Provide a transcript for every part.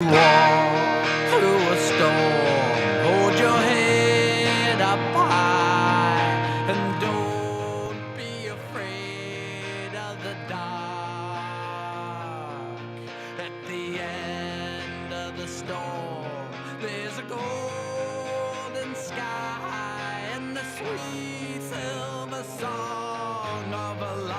Walk through a storm, hold your head up high, and don't be afraid of the dark. At the end of the storm, there's a golden sky and the sweet silver song of a lark.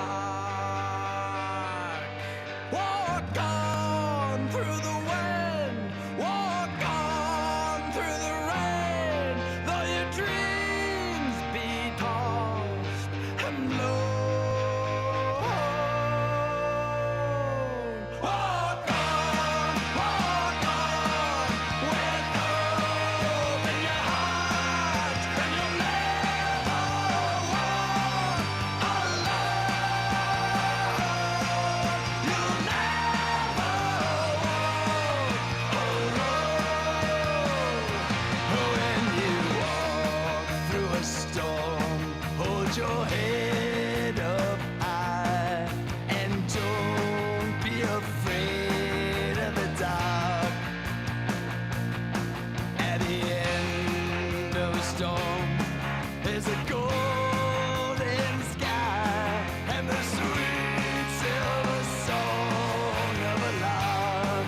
Walk on through the wind, walk on through the rain, though your dreams be tossed and blown. Walk on, with hope in your heart, and you'll never walk alone. You'll never when you walk through a storm, hold your head up high and don't be afraid of the dark. At the end of a storm, there's a golden sky and the sweet silver song of a lark.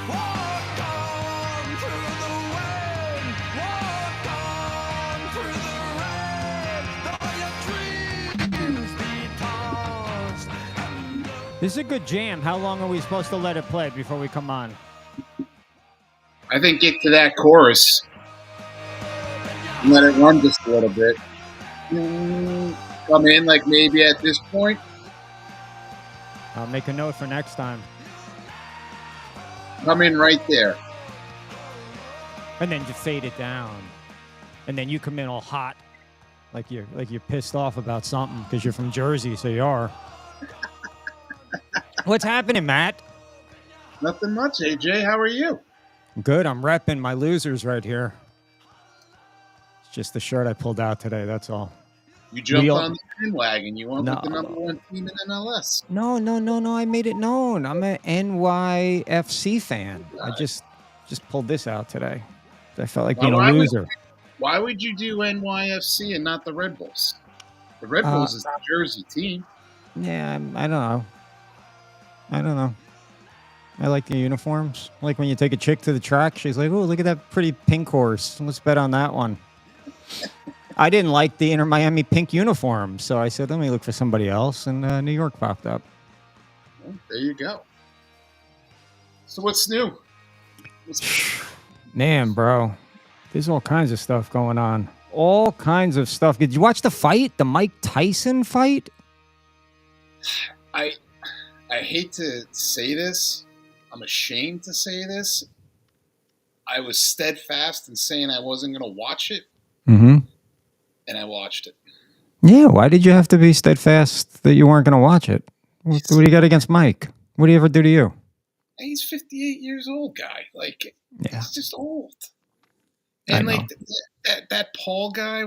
Walk on through the wind, walk on through the rain, though your dreams be tossed and blown. This is a good jam. How long are we supposed to let it play before we come on? I think get to that chorus and let it run just a little bit. Come in like maybe at this point. I'll make a note for next time. Come in right there. And then just fade it down. And then you come in all hot. Like you're pissed off about something because you're from Jersey, so you are. What's happening, Matt? Nothing much, AJ. How are you? Good. I'm repping my losers right here. It's just the shirt I pulled out today. That's all. You jumped Real- on the bandwagon. You went No. with the number one team in MLS. No. I made it known. I'm an NYFC fan. I just pulled this out today. I felt like being a loser. Why would you do NYFC and not the Red Bulls? The Red Bulls is the Jersey team. Yeah, I don't know. I like the uniforms. Like when you take a chick to the track, she's like, "Oh, look at that pretty pink horse. Let's bet on that one." I didn't like the Inter Miami pink uniform, so I said, "Let me look for somebody else," and New York popped up. Well, there you go. So what's new? Man, bro, there's all kinds of stuff going on. All kinds of stuff. Did you watch the fight? The Mike Tyson fight? I hate to say this. I'm ashamed to say this. I was steadfast in saying I wasn't going to watch it, Mm-hmm. and I watched it. Yeah, why did you have to be steadfast that you weren't going to watch it? What do you got against Mike? What did he ever do to you? He's 58 years old, guy. Like, Yeah. he's just old. I And know. like that Paul guy,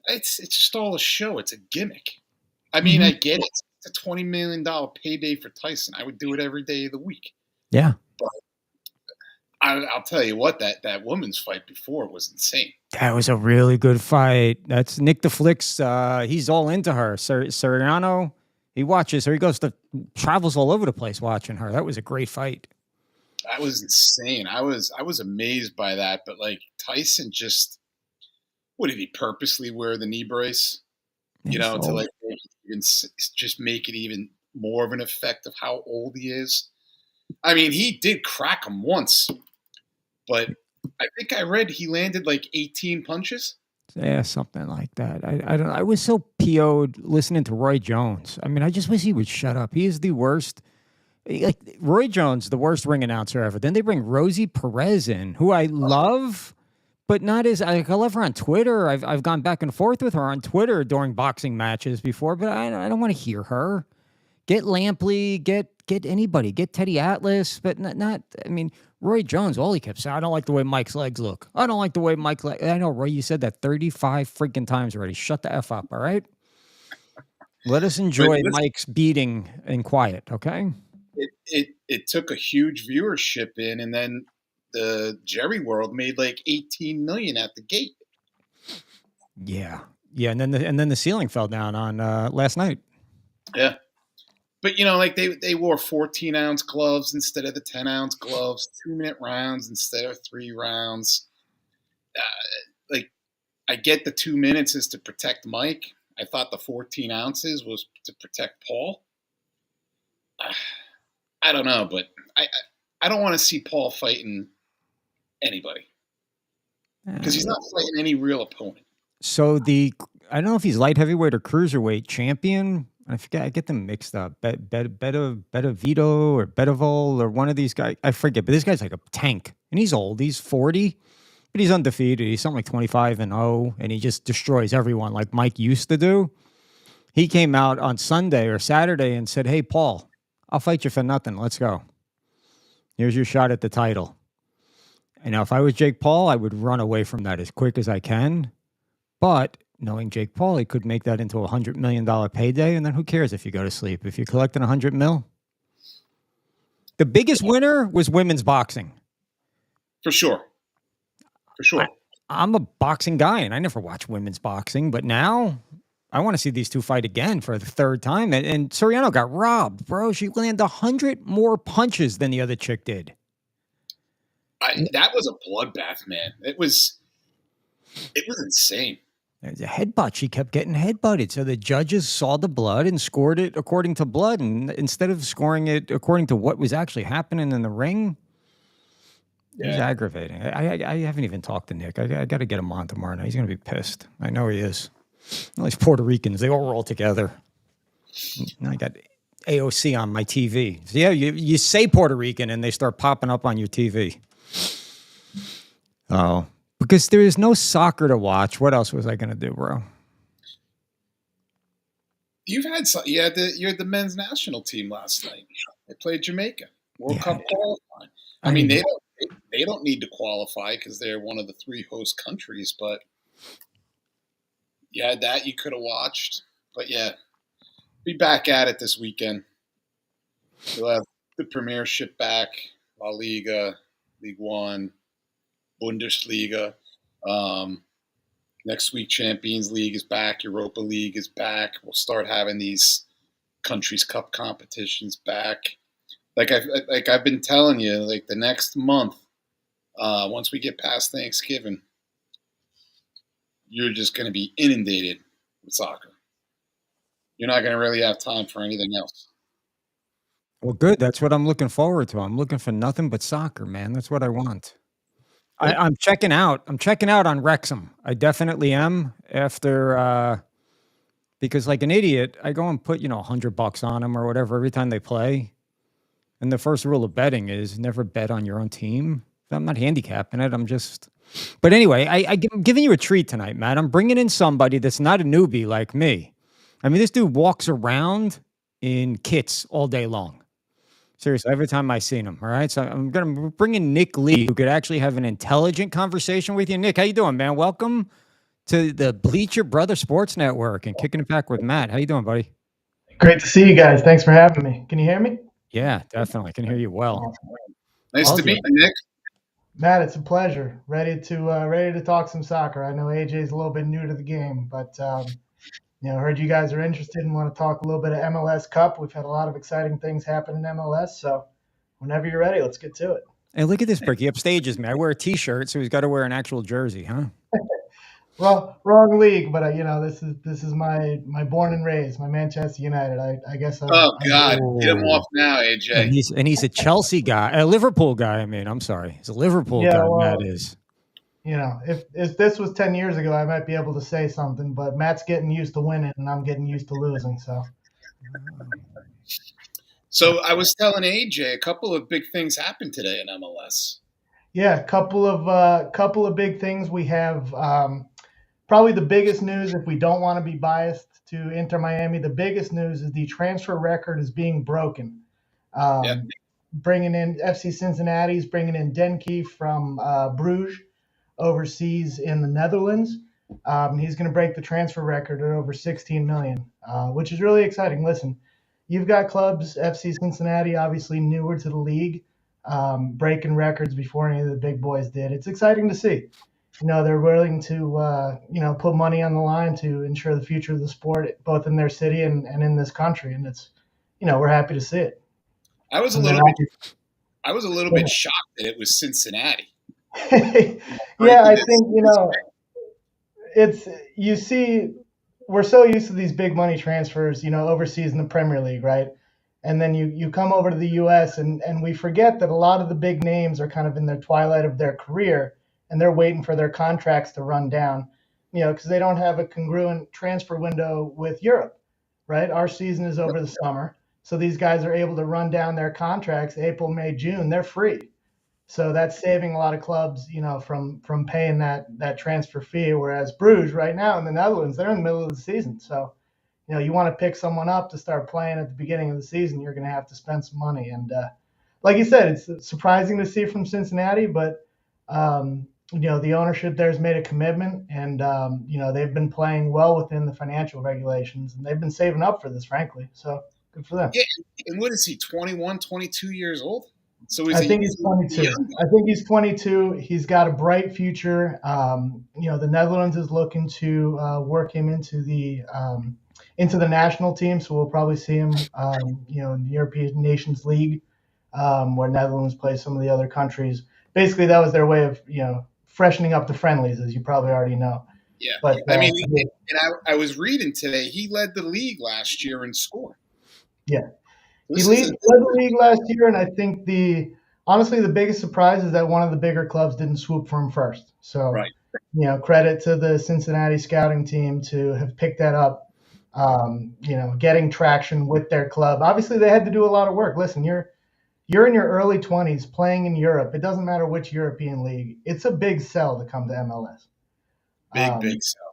it's just all a show. It's a gimmick. I mean, Mhm. I get it. It's a $20 million payday for Tyson. I would do it every day of the week. Yeah. I'll tell you what, that women's fight before was insane. That was a really good fight. That's Nick the Flicks. He's all into her. Soriano, he watches her. He travels all over the place watching her. That was a great fight. That was insane. I was amazed by that. But like Tyson, just what did he purposely wear the knee brace? You know, to like just make it even more of an effect of how old he is. I mean, he did crack him once, but I think I read he landed like 18 punches. Yeah, something like that. I don't. I was so PO'd listening to Roy Jones. I mean, I just wish he would shut up. He is the worst. Like Roy Jones, the worst ring announcer ever. Then they bring Rosie Perez in, who I love, but not as I love her on Twitter. I've gone back and forth with her on Twitter during boxing matches before, but I don't want to hear her. Get Lampley, get anybody, get Teddy Atlas, but not. I mean, Roy Jones, all he kept saying, I don't like the way Mike's legs look. I don't like the way Mike. I know, Roy, you said that 35 freaking times already. Shut the F up, all right? Let us enjoy Mike's beating in quiet, okay? it took a huge viewership in, and then the Jerry World made like 18 million at the gate. Yeah, yeah, and then the ceiling fell down on last night. Yeah. But like they wore 14-ounce gloves instead of the 10-ounce gloves, 2-minute rounds instead of 3 rounds. Like I get the 2 minutes is to protect Mike. I thought the 14 ounces was to protect Paul. I don't know, but I don't want to see Paul fighting anybody because he's not fighting any real opponent. So I don't know if he's light heavyweight or cruiserweight champion. I forget. I get them mixed up. Bettavito or Bettavol or one of these guys. I forget. But this guy's like a tank, and he's old. He's 40, but he's undefeated. He's something like 25-0, and he just destroys everyone like Mike used to do. He came out on Sunday or Saturday and said, "Hey, Paul, I'll fight you for nothing. Let's go. Here's your shot at the title." And now, if I was Jake Paul, I would run away from that as quick as I can. But knowing Jake Paul, he could make that into a $100 million payday, and then who cares if you go to sleep? If you're collecting $100 million, the biggest winner was women's boxing. For sure. I'm a boxing guy, and I never watch women's boxing, but now I want to see these two fight again for the third time. And Soriano got robbed, bro. She landed 100 more punches than the other chick did. That was a bloodbath, man. It was insane. There's a headbutt. She kept getting headbutted. So the judges saw the blood and scored it according to blood. And instead of scoring it according to what was actually happening in the ring, it was aggravating. I haven't even talked to Nick. I got to get him on tomorrow night. He's going to be pissed. I know he is. All these Puerto Ricans, they all roll together. And I got AOC on my TV. So yeah, you say Puerto Rican and they start popping up on your TV. Oh. Because there is no soccer to watch. What else was I going to do, bro? You had the men's national team last night. They played Jamaica. World Cup qualifying. I mean, they don't need to qualify because they're one of the 3 host countries. But yeah, that you could have watched. But yeah, be back at it this weekend. We'll have the Premiership back, La Liga, League One, Bundesliga. Next week, Champions League is back. Europa League is back. We'll start having these countries' cup competitions back. Like I've been telling you, like the next month, once we get past Thanksgiving, you're just going to be inundated with soccer. You're not going to really have time for anything else. Well, good. That's what I'm looking forward to. I'm looking for nothing but soccer, man. That's what I want. I'm checking out. I'm checking out on Wrexham. I definitely am after because like an idiot, I go and put $100 on them or whatever every time they play. And the first rule of betting is never bet on your own team. I'm not handicapping it. But anyway, I'm giving you a treat tonight, Matt. I'm bringing in somebody that's not a newbie like me. I mean, this dude walks around in kits all day long. Seriously, every time I seen him. All right. So I'm going to bring in Nick Lee, who could actually have an intelligent conversation with you. Nick, how you doing, man? Welcome to the Bleach Your Brother Sports Network and Kicking It Back with Matt. How you doing, buddy? Great to see you guys. Thanks for having me. Can you hear me? Yeah, definitely. I can hear you well. Nice to meet you, Nick. Matt, it's a pleasure. Ready to talk some soccer. I know AJ's a little bit new to the game, but heard you guys are interested and want to talk a little bit of MLS Cup. We've had a lot of exciting things happen in MLS, so whenever you're ready, let's get to it. Hey, look at this brick. He upstages me. I wear a T-shirt, so he's got to wear an actual jersey, huh? Well, wrong league, but this is my born and raised, my Manchester United. I guess. God, get him off now, AJ. And he's a Chelsea guy, a Liverpool guy. I mean, I'm sorry, he's a Liverpool guy. Well, Matt is. If this was 10 years ago, I might be able to say something, but Matt's getting used to winning, and I'm getting used to losing. So I was telling AJ a couple of big things happened today in MLS. Yeah, a couple of big things. We have probably the biggest news, if we don't want to be biased to Inter Miami, the biggest news is the transfer record is being broken. Bringing in FC Cincinnati's bringing in Denke from Bruges, overseas in the Netherlands. He's going to break the transfer record at over 16 million, which is really exciting. Listen, you've got clubs, FC Cincinnati, obviously newer to the league, breaking records before any of the big boys did. It's exciting to see. They're willing to, put money on the line to ensure the future of the sport, both in their city and in this country. And it's, we're happy to see it. I was a And then little bit shocked that it was Cincinnati. yeah, I think, it's, you see, we're so used to these big money transfers, overseas in the Premier League, right? And then you come over to the U.S. and we forget that a lot of the big names are kind of in the twilight of their career, and they're waiting for their contracts to run down, because they don't have a congruent transfer window with Europe, right? Our season is over the summer, so these guys are able to run down their contracts April, May, June. They're free. So that's saving a lot of clubs, from paying that transfer fee. Whereas Bruges right now in the Netherlands, they're in the middle of the season. So, you want to pick someone up to start playing at the beginning of the season, you're going to have to spend some money. And like you said, it's surprising to see from Cincinnati, but the ownership there's made a commitment, and they've been playing well within the financial regulations, and they've been saving up for this, frankly. So good for them. Yeah, and what is he, 21, 22 years old? So I think he's 22. I think he's 22. He's got a bright future. The Netherlands is looking to work him into the national team, so we'll probably see him, in the European Nations League, where Netherlands plays some of the other countries. Basically, that was their way of, freshening up the friendlies, as you probably already know. Yeah, but I was reading today, he led the league last year in scoring. Yeah. He led the league last year, and I think honestly the biggest surprise is that one of the bigger clubs didn't swoop for him first. So, right. Credit to the Cincinnati scouting team to have picked that up, getting traction with their club. Obviously, they had to do a lot of work. Listen, you're in your early 20s playing in Europe. It doesn't matter which European league. It's a big sell to come to MLS. Big sell.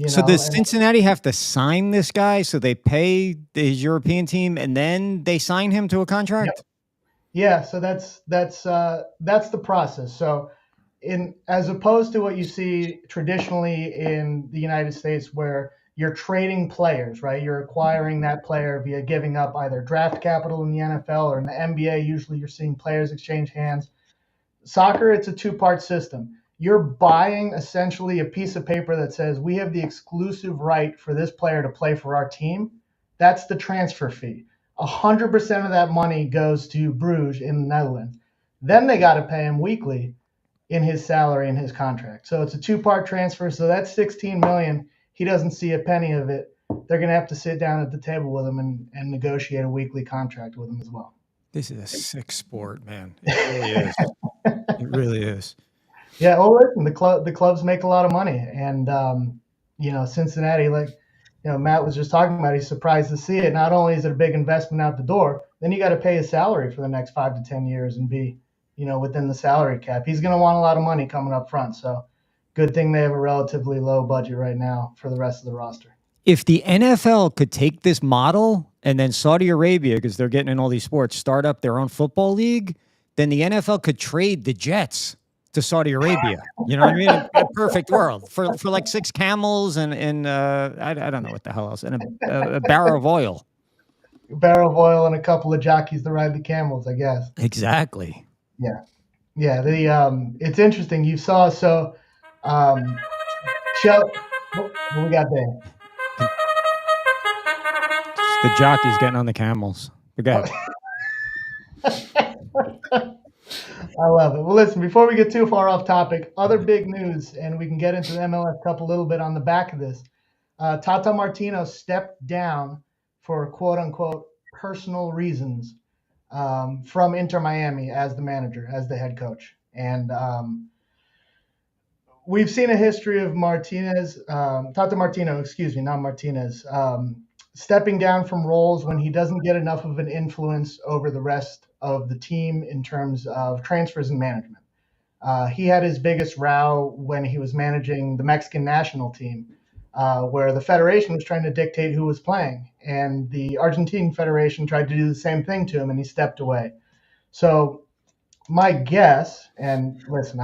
So does Cincinnati have to sign this guy so they pay his European team and then they sign him to a contract? Yep. Yeah, so that's the process. So as opposed to what you see traditionally in the United States, where you're trading players, right? You're acquiring that player via giving up either draft capital in the NFL, or in the NBA, usually you're seeing players exchange hands. Soccer, it's a two-part system. You're buying essentially a piece of paper that says we have the exclusive right for this player to play for our team. That's the transfer fee. 100% of that money goes to Bruges in the Netherlands. Then they got to pay him weekly in his salary and his contract. So it's a two-part transfer. So that's $16 million. He doesn't see a penny of it. They're going to have to sit down at the table with him and negotiate a weekly contract with him as well. This is a sick sport, man. It really is. It really is. Yeah, well, listen, the clubs make a lot of money, and Cincinnati, like Matt was just talking about, he's surprised to see it. Not only is it a big investment out the door, then you got to pay his salary for the next 5 to 10 years and be, within the salary cap. He's going to want a lot of money coming up front. So, good thing they have a relatively low budget right now for the rest of the roster. If the NFL could take this model and then Saudi Arabia, because they're getting in all these sports, start up their own football league, then the NFL could trade the Jets to Saudi Arabia. You know what I mean? A perfect world for like 6 camels and I don't know what the hell else, and a barrel of oil. A barrel of oil and a couple of jockeys to ride the camels, I guess. Exactly. Yeah. It's interesting. You saw what we got there? The jockeys getting on the camels. Go ahead. I love it. Well, listen, before we get too far off topic, other big news, and we can get into the MLS Cup a little bit on the back of this. Tata Martino stepped down for quote-unquote personal reasons from Inter Miami as the manager, as the head coach. And we've seen a history of Tata Martino, not Martinez, stepping down from roles when he doesn't get enough of an influence over the rest of the team in terms of transfers and management. He had his biggest row when he was managing the Mexican national team, where the federation was trying to dictate who was playing, and the Argentine federation tried to do the same thing to him, and he stepped away. So my guess, and listen,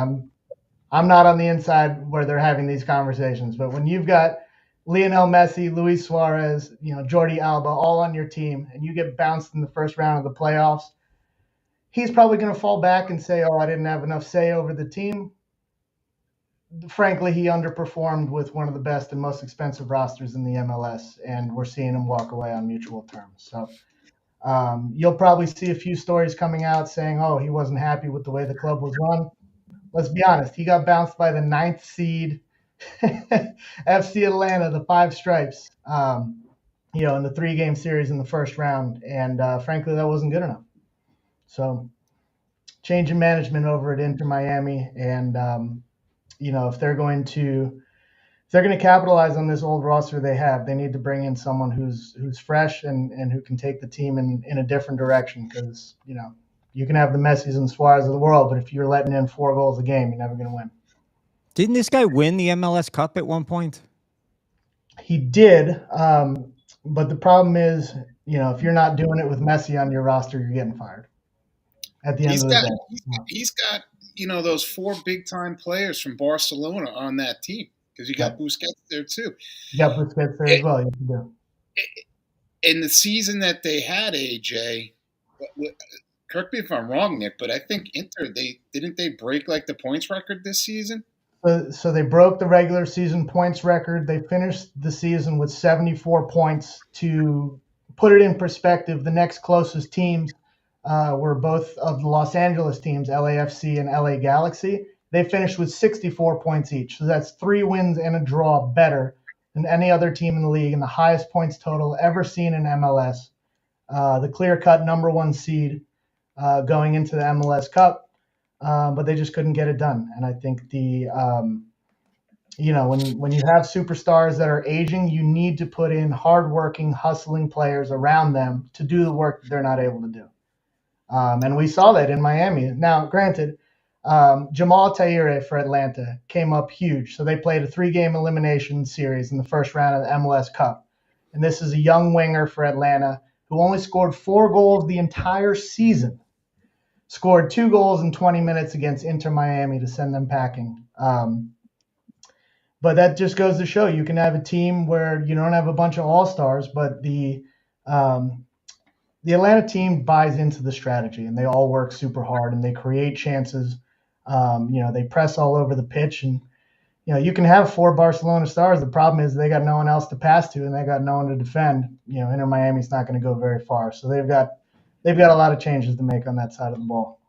I'm not on the inside where they're having these conversations, but when you've got Lionel Messi, Luis Suarez, Jordi Alba, all on your team, and you get bounced in the first round of the playoffs, he's probably going to fall back and say, "Oh, I didn't have enough say over the team." Frankly, he underperformed with one of the best and most expensive rosters in the MLS, and we're seeing him walk away on mutual terms. So you'll probably see a few stories coming out saying, "Oh, he wasn't happy with the way the club was run." Let's be honest, he got bounced by the 9th seed FC Atlanta, the Five Stripes, in the 3-game series in the first round, and frankly, that wasn't good enough. So, change in management over at Inter Miami, and if they're going to capitalize on this old roster they have, they need to bring in someone who's fresh and who can take the team in a different direction. Because you can have the Messis and Suarez of the world, but if you're letting in 4 goals a game, you're never going to win. Didn't this guy win the MLS Cup at one point? He did, but the problem is, if you're not doing it with Messi on your roster, you're getting fired. At the end of the day, he's got those 4 big-time players from Barcelona on that team, because you got Busquets there too. You got Busquets there as well. You can do. In the season that they had, AJ, correct me if I'm wrong, Nick, but I think Inter didn't they break like the points record this season? So they broke the regular season points record. They finished the season with 74 points. To put it in perspective, the next closest teams were both of the Los Angeles teams, LAFC and LA Galaxy. They finished with 64 points each. So that's 3 wins and a draw better than any other team in the league, and the highest points total ever seen in MLS. The clear-cut number 1 seed going into the MLS Cup. But they just couldn't get it done. And I think when you have superstars that are aging, you need to put in hardworking, hustling players around them to do the work that they're not able to do. And we saw that in Miami. Now, granted, Jamal Taire for Atlanta came up huge. So they played a 3-game elimination series in the first round of the MLS Cup. And this is a young winger for Atlanta who only scored 4 goals the entire season. Scored 2 goals in 20 minutes against Inter Miami to send them packing. But that just goes to show you can have a team where you don't have a bunch of all-stars, but the Atlanta team buys into the strategy, and they all work super hard, and they create chances. They press all over the pitch, and you can have 4 Barcelona stars. The problem is they got no one else to pass to, and they got no one to defend. Inter Miami's not going to go very far, so they've got a lot of changes to make on that side of the ball.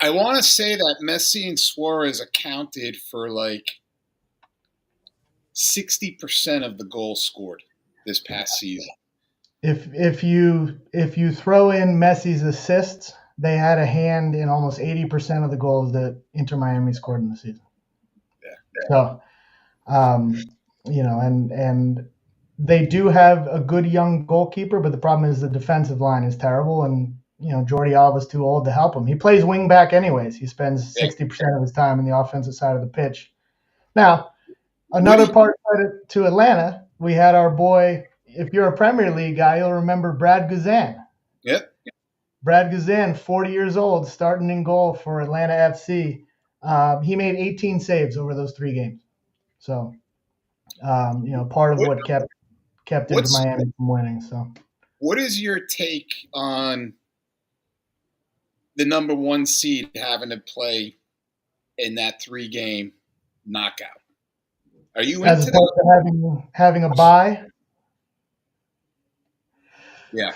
I want to say that Messi and Suarez accounted for like 60% of the goals scored this past season. If you throw in Messi's assists, they had a hand in almost 80% of the goals that Inter Miami scored in the season. Yeah. So, and they do have a good young goalkeeper, but the problem is the defensive line is terrible, and Jordi Alba's too old to help him. He plays wing back anyways. He spends 60% of his time in the offensive side of the pitch. Now, another part to Atlanta, we had our boy, if you're a Premier League guy, you'll remember Brad Guzan. Yep. Brad Guzan, 40 years old, starting in goal for Atlanta FC. He made 18 saves over those 3 games. So, part of what kept Inter Miami from winning. So, what is your take on the number 1 seed having to play in that 3-game knockout? Are you as into opposed to having a bye? Yeah.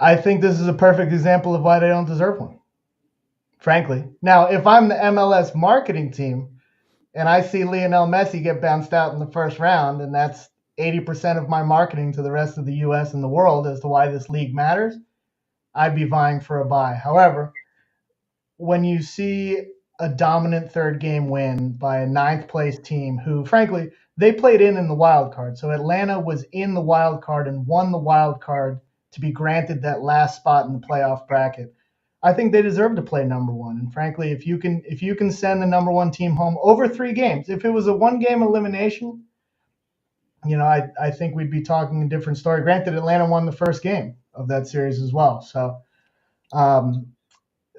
I think this is a perfect example of why they don't deserve one, frankly. Now, if I'm the MLS marketing team and I see Lionel Messi get bounced out in the first round, and that's 80% of my marketing to the rest of the U.S. and the world as to why this league matters, I'd be vying for a bye. However, when you see a dominant 3rd-game win by a 9th-place team who, frankly, they played in the wild card. So Atlanta was in the wild card and won the wild card to be granted that last spot in the playoff bracket. I think they deserve to play number 1. And frankly, if you can send the number 1 team home over 3 games, if it was a 1-game elimination, I think we'd be talking a different story. Granted, Atlanta won the first game of that series as well. So the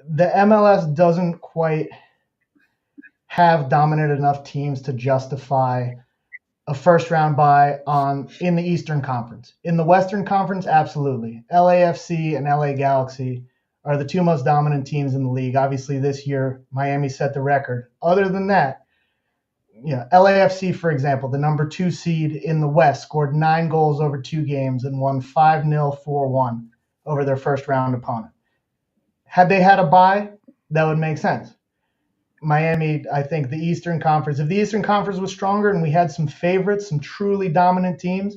MLS doesn't quite have dominant enough teams to justify a first round bye in the Eastern Conference. In the Western Conference, absolutely. LAFC and LA Galaxy are the two most dominant teams in the league. Obviously, this year Miami set the record. Other than that, LAFC, for example, the number 2 seed in the West, scored 9 goals over 2 games and won 5-0, 4-1 over their first round opponent. Had they had a bye, that would make sense. Miami, I think the Eastern Conference, if the Eastern Conference was stronger and we had some favorites, some truly dominant teams,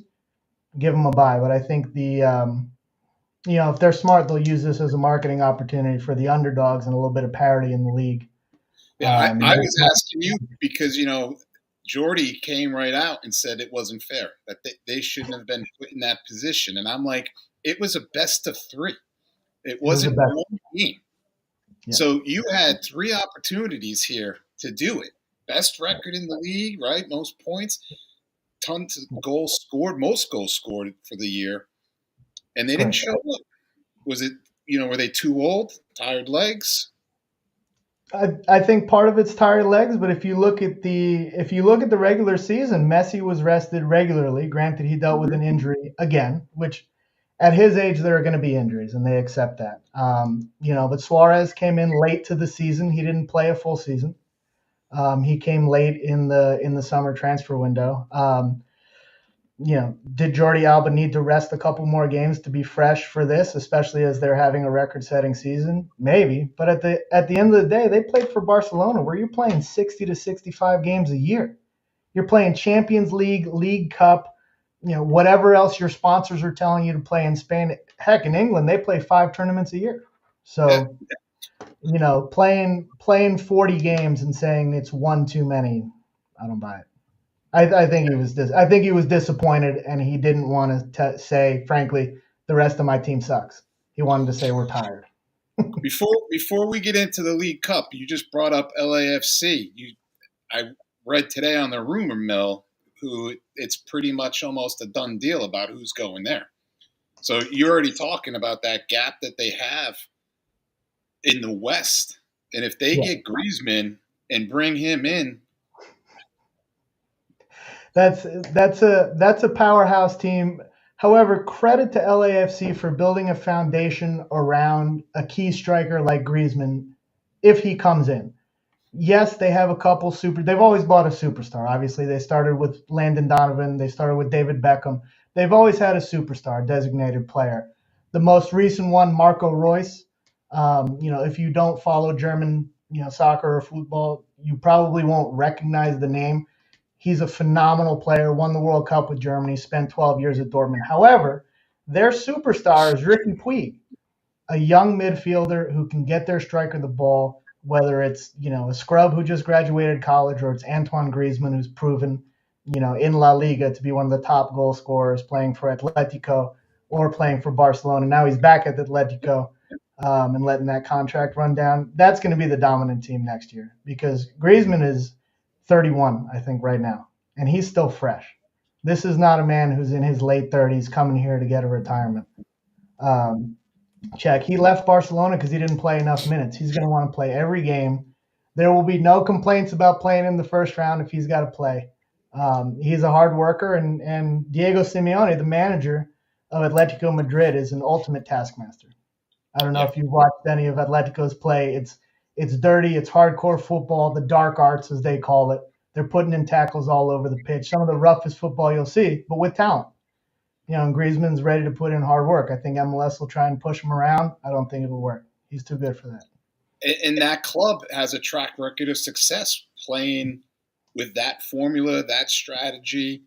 give them a bye. But I think if they're smart, they'll use this as a marketing opportunity for the underdogs and a little bit of parity in the league. Yeah, I was asking you because, Jordy came right out and said it wasn't fair, that they shouldn't have been put in that position. And I'm like, it was a best of 3. It wasn't one game. Yeah. So you had 3 opportunities here to do it. Best record in the league, right? Most points, tons of goals scored, most goals scored for the year. And they didn't show up. Was it, were they too old, tired legs? I think part of it's tired legs, but if you look at the regular season, Messi was rested regularly. Granted, he dealt with an injury again, which at his age there are going to be injuries, and they accept that. But Suarez came in late to the season. He didn't play a full season. He came late in the summer transfer window. Did Jordi Alba need to rest a couple more games to be fresh for this, especially as they're having a record-setting season? Maybe, but at the end of the day, they played for Barcelona, where you're playing 60 to 65 games a year. You're playing Champions League, League Cup, whatever else your sponsors are telling you to play in Spain. Heck, in England, they play 5 tournaments a year. So, playing 40 games and saying it's one too many, I don't buy it. I think he was disappointed, and he didn't want to say, frankly, the rest of my team sucks. He wanted to say we're tired. Before we get into the League Cup, you just brought up LAFC. I read today on the rumor mill who it's pretty much almost a done deal about who's going there. So you're already talking about that gap that they have in the West, and if they get Griezmann and bring him in. That's a powerhouse team. However, credit to LAFC for building a foundation around a key striker like Griezmann if he comes in. Yes, they have a couple they've always bought a superstar. Obviously, they started with Landon Donovan, they started with David Beckham. They've always had a superstar, designated player. The most recent one, Marco Reus. If you don't follow German, soccer or football, you probably won't recognize the name. He's a phenomenal player, won the World Cup with Germany, spent 12 years at Dortmund. However, their superstar is Ricky Puig, a young midfielder who can get their striker the ball, whether it's, a scrub who just graduated college or it's Antoine Griezmann, who's proven, in La Liga to be one of the top goal scorers, playing for Atletico or playing for Barcelona. Now he's back at Atletico and letting that contract run down. That's going to be the dominant team next year because Griezmann is 31, I think, right now, and he's still fresh. This is not a man who's in his late 30s coming here to get a retirement. Check. He left Barcelona because he didn't play enough minutes. He's going to want to play every game. There will be no complaints about playing in the first round if he's got to play. He's a hard worker, and Diego Simeone, the manager of Atletico Madrid, is an ultimate taskmaster. I don't know if you've watched any of Atletico's play. It's dirty. It's hardcore football, the dark arts, as they call it. They're putting in tackles all over the pitch. Some of the roughest football you'll see, but with talent. And Griezmann's ready to put in hard work. I think MLS will try and push him around. I don't think it'll work. He's too good for that. And that club has a track record of success playing with that formula, that strategy.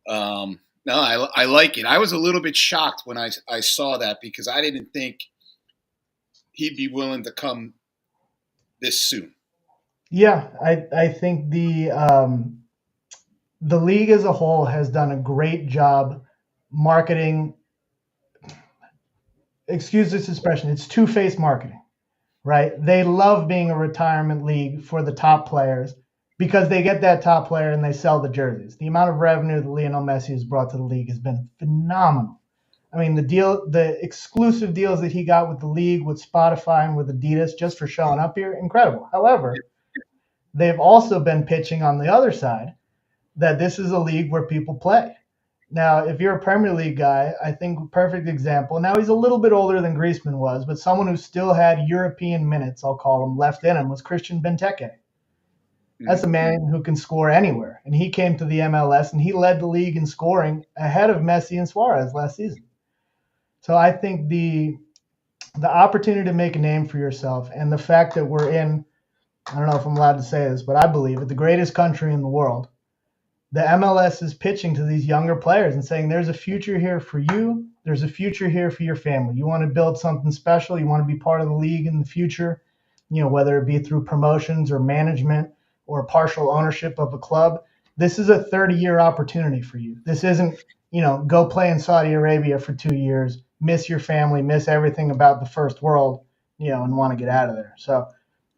No, I like it. I was a little bit shocked when I saw that because I didn't think he'd be willing to come this soon. Yeah, I think the league as a whole has done a great job marketing. Excuse this expression, it's two-faced marketing, right? They love being a retirement league for the top players because they get that top player and they sell the jerseys. The amount of revenue that Lionel Messi has brought to the league has been phenomenal. I mean, the exclusive deals that he got with the league, with Spotify and with Adidas just for showing up here, incredible. However, they've also been pitching on the other side that this is a league where people play. Now, if you're a Premier League guy, I think perfect example. Now he's a little bit older than Griezmann was, but someone who still had European minutes, I'll call him, left in him was Christian Benteke. That's a man who can score anywhere, and he came to the MLS and he led the league in scoring ahead of Messi and Suarez last season. So I think the opportunity to make a name for yourself and the fact that we're in, I don't know if I'm allowed to say this, but I believe it, the greatest country in the world. The MLS is pitching to these younger players and saying, there's a future here for you. There's a future here for your family. You want to build something special. You want to be part of the league in the future, whether it be through promotions or management or partial ownership of a club. This is a 30-year opportunity for you. This isn't, go play in Saudi Arabia for 2 years, miss your family, miss everything about the first world, and want to get out of there. So,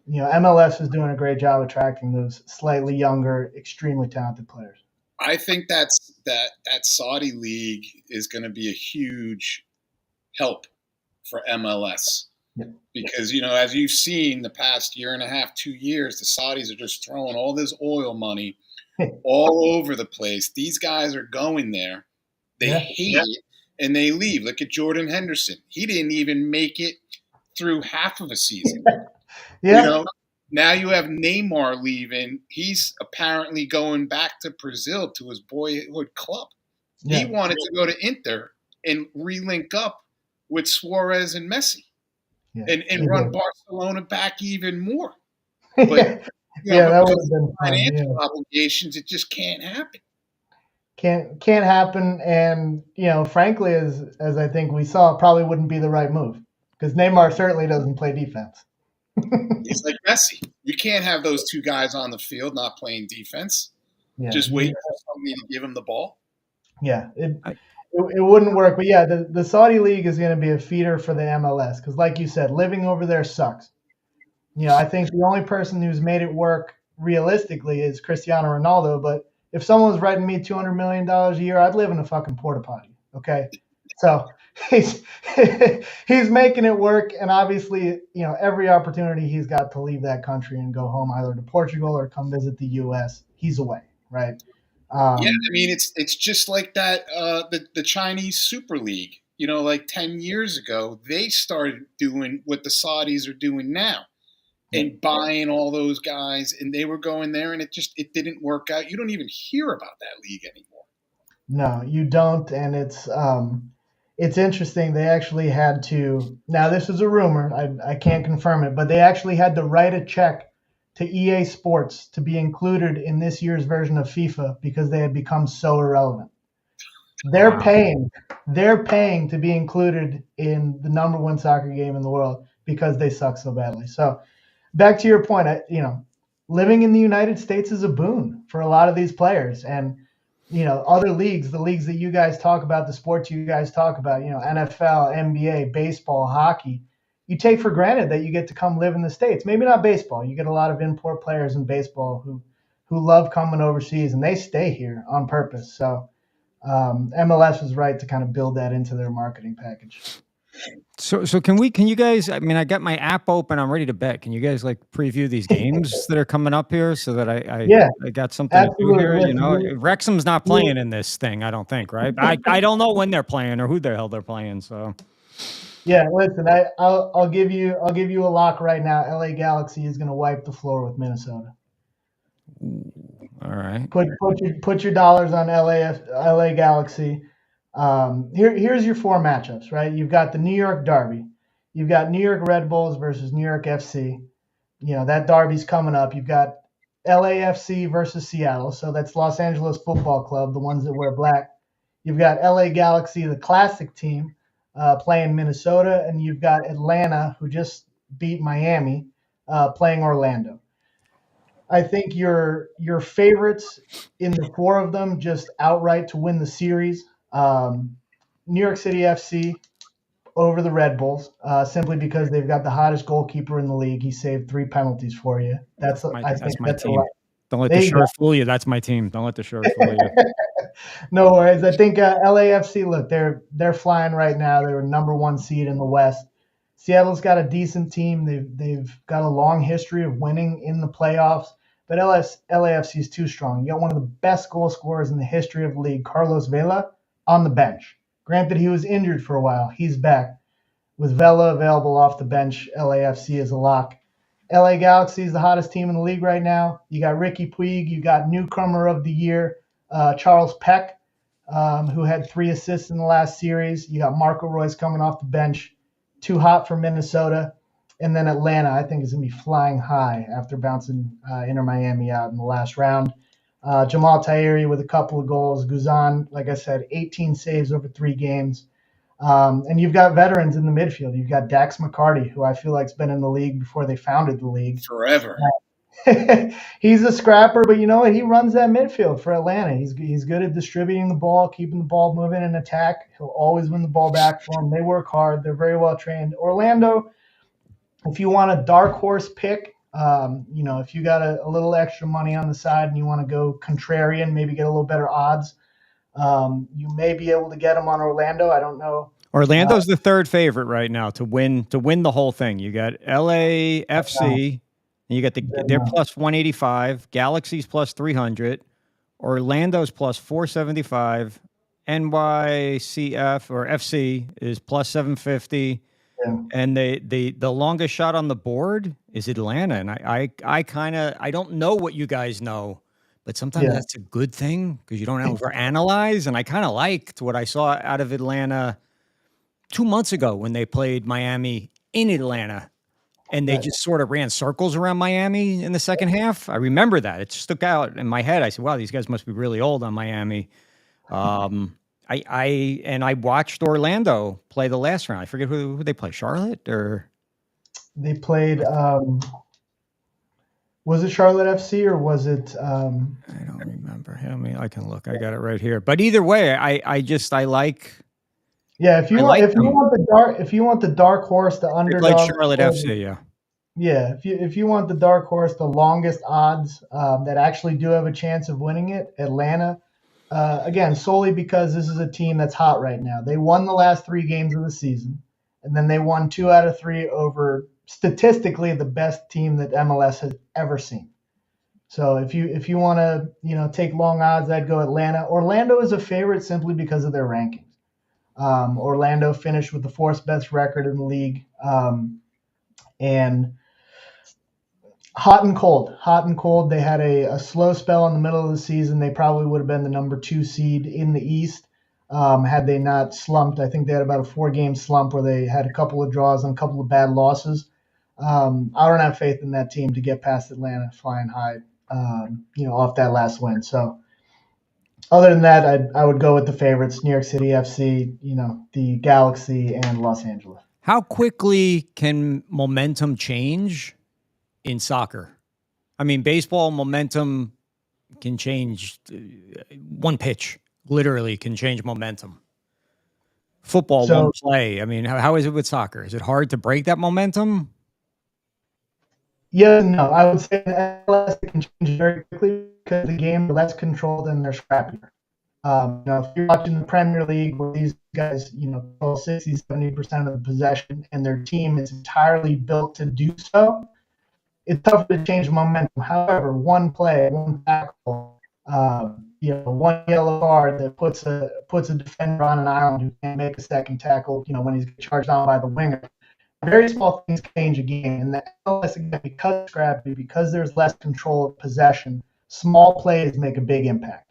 MLS is doing a great job attracting those slightly younger, extremely talented players. I think that Saudi league is going to be a huge help for MLS. Yeah. Because, as you've seen the past year and a half, 2 years, the Saudis are just throwing all this oil money all over the place. These guys are going there. They hate it, and they leave. Look at Jordan Henderson. He didn't even make it through half of a season. Yeah. Now you have Neymar leaving. He's apparently going back to Brazil to his boyhood club. Yeah. He wanted to go to Inter and relink up with Suarez and Messi and run Barcelona back even more. But that would have been financial obligations. It just can't happen. Can't happen. And frankly, as I think we saw, it probably wouldn't be the right move because Neymar certainly doesn't play defense. He's like Messi. You can't have those two guys on the field not playing defense. Yeah. Just waiting for somebody to give him the ball. Yeah, it wouldn't work. But yeah, the Saudi league is going to be a feeder for the MLS because, like you said, living over there sucks. I think the only person who's made it work realistically is Cristiano Ronaldo. But if someone was writing me $200 million a year, I'd live in a fucking porta potty. Okay, so he's making it work, and obviously, every opportunity he's got to leave that country and go home, either to Portugal or come visit the U.S., he's away, right? I mean, it's just like that. The Chinese Super League, like 10 years ago, they started doing what the Saudis are doing now, and buying all those guys, and they were going there, and it didn't work out. You don't even hear about that league anymore. No, you don't, and it's interesting. They actually had to. Now, this is a rumor. I can't confirm it, but they actually had to write a check to EA Sports to be included in this year's version of FIFA because they had become so irrelevant. They're paying to be included in the number one soccer game in the world because they suck so badly. So, back to your point, living in the United States is a boon for a lot of these players, and other leagues, the leagues that you guys talk about, the sports you guys talk about, NFL, NBA, baseball, hockey, you take for granted that you get to come live in the States. Maybe not baseball. You get a lot of import players in baseball who love coming overseas, and they stay here on purpose. So MLS was right to kind of build that into their marketing package. So can you guys, I mean, I got my app open, I'm ready to bet. Can you guys preview these games that are coming up here so that I got something absolutely to do here? Wrexham's not playing in this thing, I don't think, right? I don't know when they're playing or who the hell they're playing, so. Yeah, listen, I'll give you a lock right now. LA Galaxy is going to wipe the floor with Minnesota. Ooh, all right. Put your dollars on LA Galaxy. Here's your four matchups, right? You've got the New York Derby. You've got New York Red Bulls versus New York FC. That derby's coming up. You've got LAFC versus Seattle. So that's Los Angeles Football Club, the ones that wear black. You've got LA Galaxy, the classic team, playing Minnesota. And you've got Atlanta, who just beat Miami, playing Orlando. I think your favorites in the four of them just outright to win the series. New York City FC over the Red Bulls, simply because they've got the hottest goalkeeper in the league. He saved 3 penalties for you. That's my team. Don't let the shirt fool you. That's my team. Don't let the shirt fool you. No worries. I think LAFC, look, they're flying right now. They're number 1 seed in the West. Seattle's got a decent team. They've got a long history of winning in the playoffs. but LAFC is too strong. You got one of the best goal scorers in the history of the league, Carlos Vela, on the bench. Granted, he was injured for a while. He's back. With Vela available off the bench, LAFC is a lock. LA Galaxy is the hottest team in the league right now. You got Ricky Puig. You got newcomer of the year, Charles Peck, who had 3 assists in the last series. You got Marco Royce coming off the bench. Too hot for Minnesota. And then Atlanta, I think, is going to be flying high after bouncing Inter Miami out in the last round. Jamal Tahiri with a couple of goals. Guzan, like I said, 18 saves over 3 games. And you've got veterans in the midfield. You've got Dax McCarty, who I feel like has been in the league before they founded the league. Forever. He's a scrapper, but you know what? He runs that midfield for Atlanta. He's good at distributing the ball, keeping the ball moving in attack. He'll always win the ball back for them. They work hard. They're very well trained. Orlando, if you want a dark horse pick, if you got a little extra money on the side and you want to go contrarian, maybe get a little better odds, you may be able to get them on Orlando. I don't know. Orlando's the third favorite right now to win the whole thing. You got LAFC, and you got they're plus 185, Galaxy's plus 300, Orlando's plus 475, NYCF or FC is plus 750. Yeah. And the longest shot on the board is Atlanta. And I don't know what you guys know, but sometimes that's a good thing because you don't overanalyze. And I kind of liked what I saw out of Atlanta 2 months ago when they played Miami in Atlanta. And they just sort of ran circles around Miami in the second half. I remember that. It stuck out in my head. I said, wow, these guys must be really old on Miami. I watched Orlando play the last round. I forget who they play. Charlotte or they played. Was it Charlotte FC or was it? I don't remember. I mean, I can look. I got it right here. But either way, I like. Yeah, if you want the dark horse, the underdog. They played Charlotte FC. Yeah. Yeah, if you want the dark horse, the longest odds that actually do have a chance of winning it, Atlanta. Again, solely because this is a team that's hot right now. They won the last 3 games of the season, and then they won 2 out of 3 over statistically the best team that MLS has ever seen. So if you want to take long odds, I'd go Atlanta. Orlando is a favorite simply because of their rankings. Orlando finished with the 4th best record in the league, and hot and cold. They had a slow spell in the middle of the season. They probably would have been the number 2 seed in the East had they not slumped. I think they had about a 4-game slump where they had a couple of draws and a couple of bad losses. I don't have faith in that team to get past Atlanta flying high, off that last win. So other than that, I would go with the favorites, New York City FC, the Galaxy, and Los Angeles. How quickly can momentum change in soccer? I mean, baseball momentum can change. One pitch literally can change momentum. Football, one play. I mean, how is it with soccer? Is it hard to break that momentum? Yeah, no. I would say that MLS can change very quickly because the game is less controlled and they're scrappier. If you're watching the Premier League where these guys, control 60, 70% of the possession and their team is entirely built to do so, it's tough to change momentum. However, one play, one tackle, one yellow card that puts a defender on an island who can't make a second tackle, when he's charged on by the winger. Very small things change a game. And the MLS, again, because it's scrappy, because there's less control of possession, small plays make a big impact.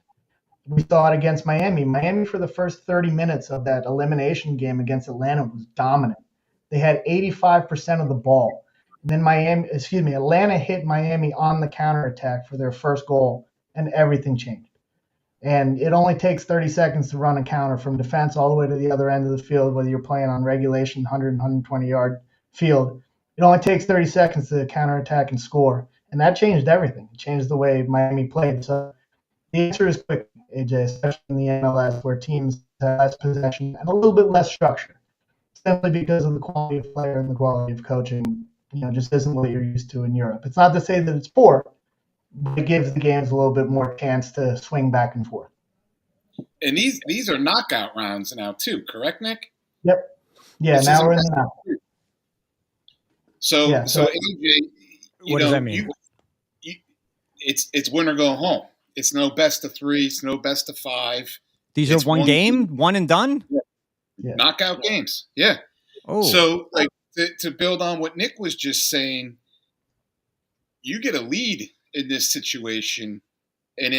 We saw it against Miami. Miami, for the first 30 minutes of that elimination game against Atlanta, was dominant. They had 85% of the ball. And then Atlanta hit Miami on the counterattack for their first goal, and everything changed. And it only takes 30 seconds to run a counter from defense all the way to the other end of the field, whether you're playing on regulation 100 and 120-yard field. It only takes 30 seconds to counterattack and score. And that changed everything. It changed the way Miami played. So the answer is quick, AJ, especially in the MLS where teams have less possession and a little bit less structure, simply because of the quality of player and the quality of coaching, just isn't what you're used to in Europe. It's not to say that it's poor, but it gives the games a little bit more chance to swing back and forth. And these are knockout rounds now too, correct, Nick? Yep. Yeah, now we're in the knockout. So AJ, what does that mean? it's win or go home. It's no best of 3. It's no best of 5. These It's are one game, one and done? Yeah. Knockout games. Yeah. Oh. So, like, to build on what Nick was just saying, you get a lead in this situation, and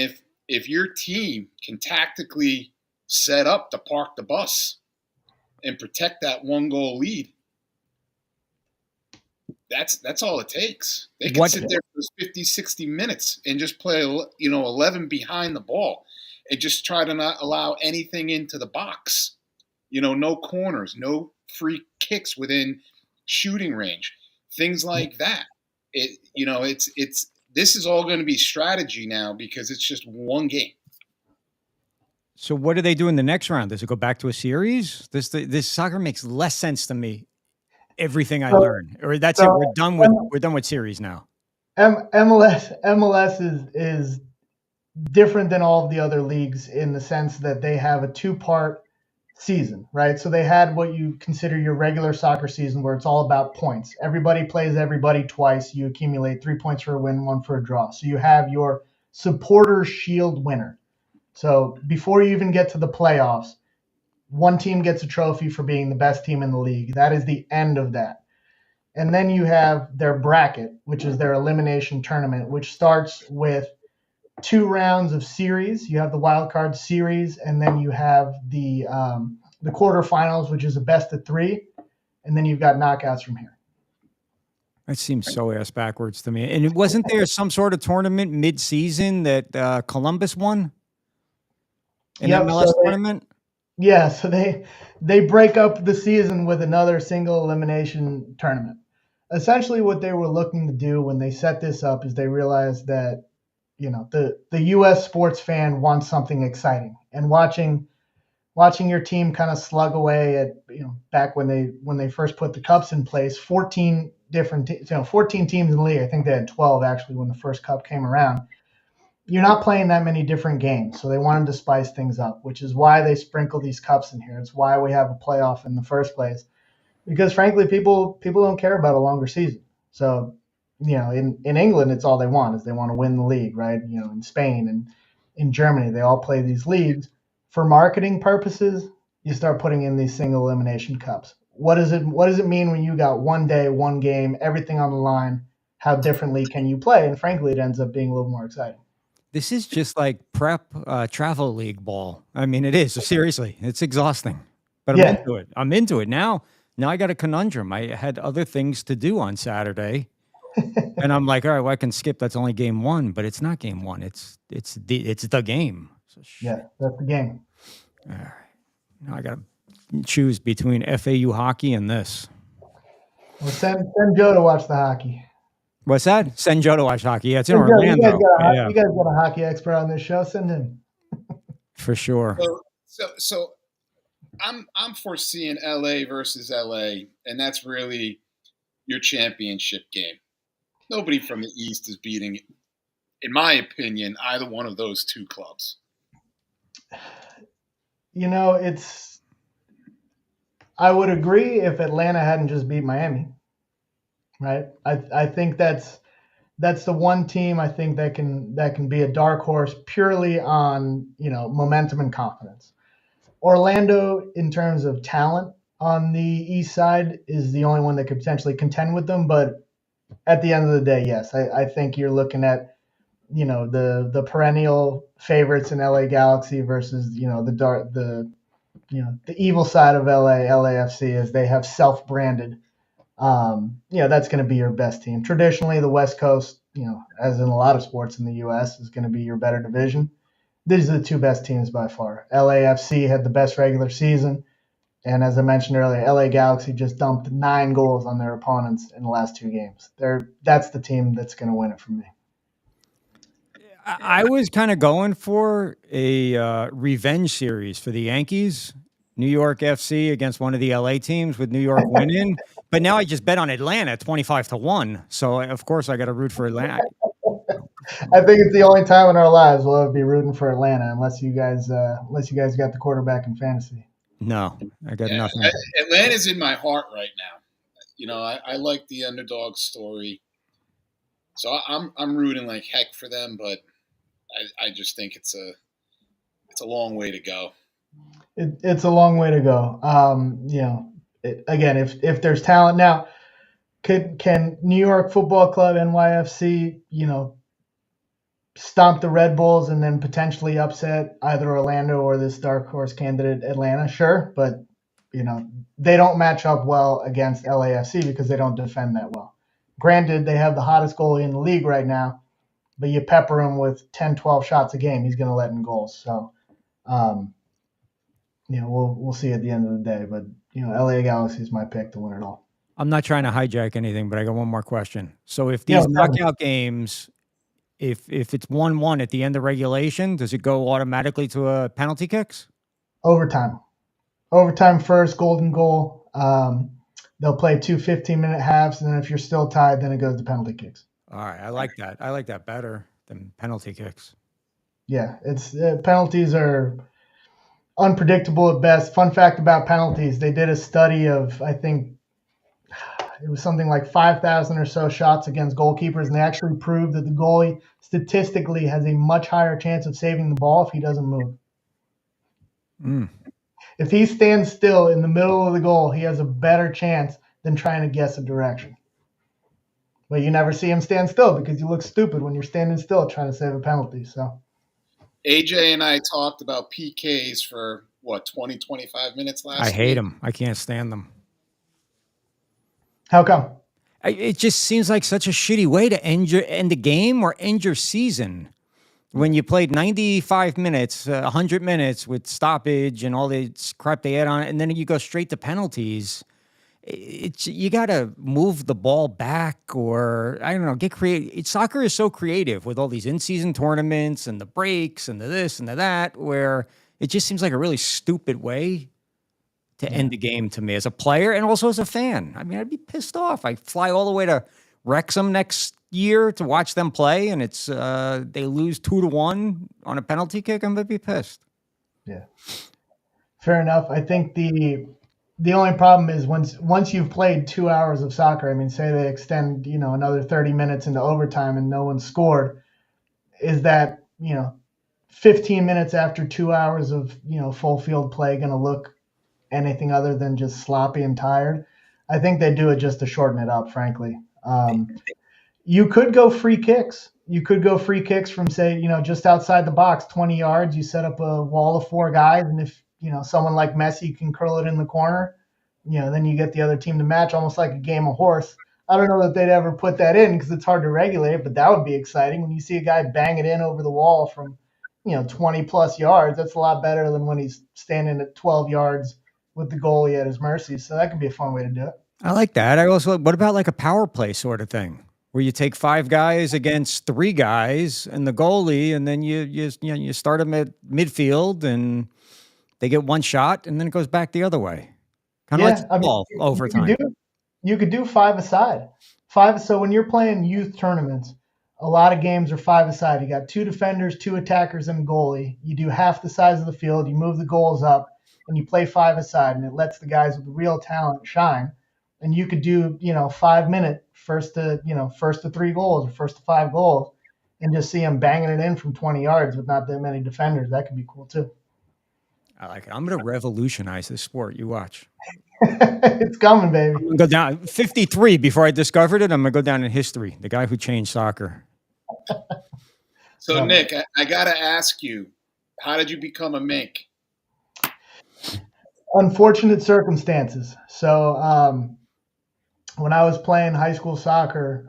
if your team can tactically set up to park the bus and protect that 1-goal lead, that's all it takes. They can sit there for 50, 60 minutes and just play, 11 behind the ball and just try to not allow anything into the box. No corners, no free kicks within shooting range, things like that. This is all going to be strategy now because it's just one game. So what do they do in the next round? Does it go back to a series? This soccer makes less sense to me. Everything I learn, or that's it. We're done with series now. MLS is different than all of the other leagues in the sense that they have a 2-part season, right? So they had what you consider your regular soccer season where it's all about points. Everybody plays everybody twice. You accumulate 3 points for a win, 1 for a draw. So you have your supporter shield winner. So before you even get to the playoffs, one team gets a trophy for being the best team in the league. That is the end of that. And then you have their bracket, which is their elimination tournament, which starts with 2 rounds of series. You have the wild card series, and then you have the quarterfinals, which is a best of 3, and then you've got knockouts from here. That seems so ass backwards to me. And wasn't there some sort of tournament mid-season that Columbus won? An MLS tournament? Yeah, so they break up the season with another single elimination tournament. Essentially what they were looking to do when they set this up is they realized that the U.S. sports fan wants something exciting, and watching your team kind of slug away at back when they first put the cups in place, 14 different 14 teams in the league. I think they had 12 actually when the first cup came around. You're not playing that many different games, so they wanted to spice things up, which is why they sprinkle these cups in here. It's why we have a playoff in the first place, because frankly, people don't care about a longer season. So, in England, it's all they want is they want to win the league, right? In Spain and in Germany, they all play these leagues. For marketing purposes, you start putting in these single elimination cups. What does it mean when you got one day, one game, everything on the line? How differently can you play? And frankly, it ends up being a little more exciting. This is just like prep travel league ball. I mean, it is. Seriously, it's exhausting. But I'm into it. I'm into it now. Now I got a conundrum. I had other things to do on Saturday, and I'm like, all right, well, I can skip. That's only game 1, but it's not game 1. It's the game. So, yeah, that's the game. All right. Now I got to choose between FAU hockey and this. Well, send Joe to watch the hockey. What's that? Send Joe to watch hockey. Yeah, it's in Orlando. You guys got a hockey expert on this show. Send him. For sure. So I'm foreseeing LA versus LA, and that's really your championship game. Nobody from the East is beating, in my opinion, either one of those 2 clubs. I would agree if Atlanta hadn't just beat Miami, right? I think that's the one team I think that can be a dark horse purely on momentum and confidence. Orlando, in terms of talent on the East side, is the only one that could potentially contend with them. But at the end of the day, yes, I think you're looking at the perennial favorites in LA Galaxy versus the evil side of LAFC, as they have self-branded. That's going to be your best team. Traditionally, the West Coast, as in a lot of sports in the U.S., is going to be your better division. These are the 2 best teams by far. LAFC had the best regular season, and as I mentioned earlier, LA Galaxy just dumped 9 goals on their opponents in the last 2 games. That's the team that's going to win it for me. I was kind of going for a revenge series for the Yankees, New York FC against one of the LA teams with New York winning. But now I just bet on Atlanta 25-1. So of course I got to root for Atlanta. I think it's the only time in our lives we'll ever be rooting for Atlanta, unless you guys got the quarterback in fantasy. No, I got nothing. Atlanta's in my heart right now. I like the underdog story. So I'm rooting like heck for them, but I just think it's a long way to go. It's a long way to go. Again, if there's talent now, can New York Football Club NYFC, stomp the Red Bulls and then potentially upset either Orlando or this dark horse candidate Atlanta? Sure, but they don't match up well against LAFC because they don't defend that well. Granted, they have the hottest goalie in the league right now, but you pepper him with 10, 12 shots a game, he's going to let in goals. So, we'll see at the end of the day. But LA Galaxy is my pick to win it all. I'm not trying to hijack anything, but I got one more question. So if these knockout games, if it's 1-1 at the end of regulation, does it go automatically to penalty kicks? Overtime first, golden goal. They'll play 2 15-minute halves, and then if you're still tied, then it goes to penalty kicks. All right, I like that. I like that better than penalty kicks. Yeah, it's penalties are unpredictable at best. Fun fact about penalties: they did a study of, I think it was something like 5,000 or so shots against goalkeepers, and they actually proved that the goalie statistically has a much higher chance of saving the ball if he doesn't move. If he stands still in the middle of the goal, he has a better chance than trying to guess a direction. But you never see him stand still because you look stupid when you're standing still trying to save a penalty. So AJ and I talked about PKs for 20, 25 minutes last week. I hate them. I can't stand them. How come? It just seems like such a shitty way to end the game or end your season. When you played 95 minutes, 100 minutes with stoppage and all the crap they add on it, and then you go straight to penalties, you got to move the ball back, or I don't know, get creative. Soccer is so creative with all these in-season tournaments and the breaks and the this and the that, where it just seems like a really stupid way to end the game to me as a player and also as a fan. I mean, I'd be pissed off. I fly all the way to Wrexham next year to watch them play, and it's they lose 2-1 on a penalty kick. I'm gonna be pissed. Yeah, fair enough. I think the only problem is once you've played 2 hours of soccer. I mean, say they extend another 30 minutes into overtime and no one scored. Is that 15 minutes after 2 hours of full field play going to look anything other than just sloppy and tired? I think they do it just to shorten it up, frankly. You could go free kicks. You could go free kicks from, say, just outside the box, 20 yards. You set up a wall of 4 guys, and if someone like Messi can curl it in the corner, then you get the other team to match, almost like a game of horse. I don't know that they'd ever put that in because it's hard to regulate, but that would be exciting when you see a guy bang it in over the wall from 20 plus yards. That's a lot better than when he's standing at 12 yards with the goalie at his mercy. So that could be a fun way to do it. I like that. What about like a power play sort of thing, where you take 5 guys against 3 guys and the goalie, and then you start them at midfield and they get 1 shot, and then it goes back the other way, kind of like football overtime. You could do 5-a-side. So when you're playing youth tournaments, a lot of games are 5-a-side. You got 2 defenders, 2 attackers, and a goalie. You do half the size of the field. You move the goals up, and you play 5-a-side, and it lets the guys with the real talent shine. And you could do 5-minute first to 3 goals or first to 5 goals, and just see them banging it in from 20 yards with not that many defenders. That could be cool too. I like it. I'm going to revolutionize this sport. You watch. It's coming, baby. I'm going to go down 53 before I discovered it. I'm going to go down in history. The guy who changed soccer. So, Nick, I got to ask you, how did you become a Mink? Unfortunate circumstances. So when I was playing high school soccer,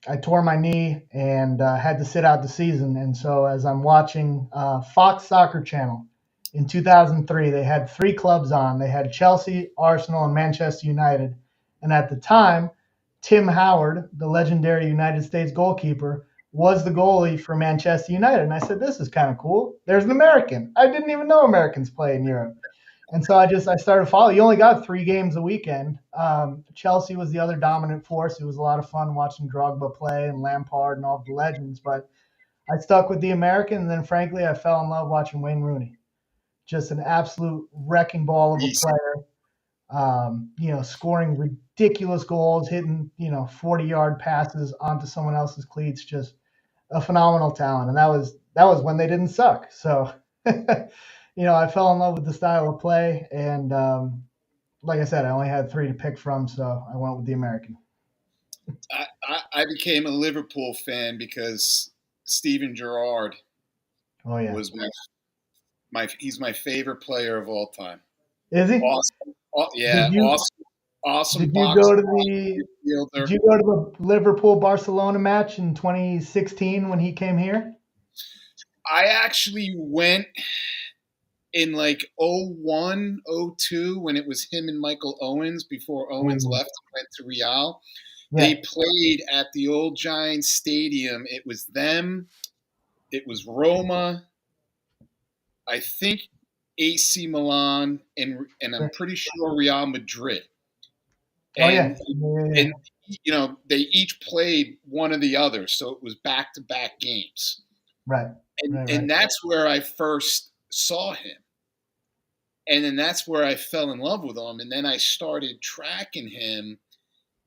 I tore my knee and had to sit out the season. And so as I'm watching Fox Soccer Channel in 2003, they had 3 clubs on. They had Chelsea, Arsenal, and Manchester United. And at the time, Tim Howard, the legendary United States goalkeeper, was the goalie for Manchester United. And I said, this is kind of cool. There's an American. I didn't even know Americans play in Europe. And so I started following. You only got 3 games a weekend. Chelsea was the other dominant force. It was a lot of fun watching Drogba play and Lampard and all the legends. But I stuck with the American, and then, frankly, I fell in love watching Wayne Rooney. Just an absolute wrecking ball of a player. scoring ridiculous goals, hitting 40-yard passes onto someone else's cleats. Just a phenomenal talent, and that was when they didn't suck. So, I fell in love with the style of play, and like I said, I only had 3 to pick from, so I went with the American. I became a Liverpool fan because Steven Gerrard was he's my favorite player of all time. Is he? Awesome. Awesome Did you box. go to the Liverpool Barcelona match in 2016 when he came here? I actually went in like 01, 02 when it was him and Michael Owens before Owens left and went to Real. Yeah. They played at the old Giants Stadium. It was them. It was Roma. I think AC Milan and I'm pretty sure Real Madrid. And, and they each played one or the other, so it was back-to-back games. Right. And that's where I first saw him. And then that's where I fell in love with him. And then I started tracking him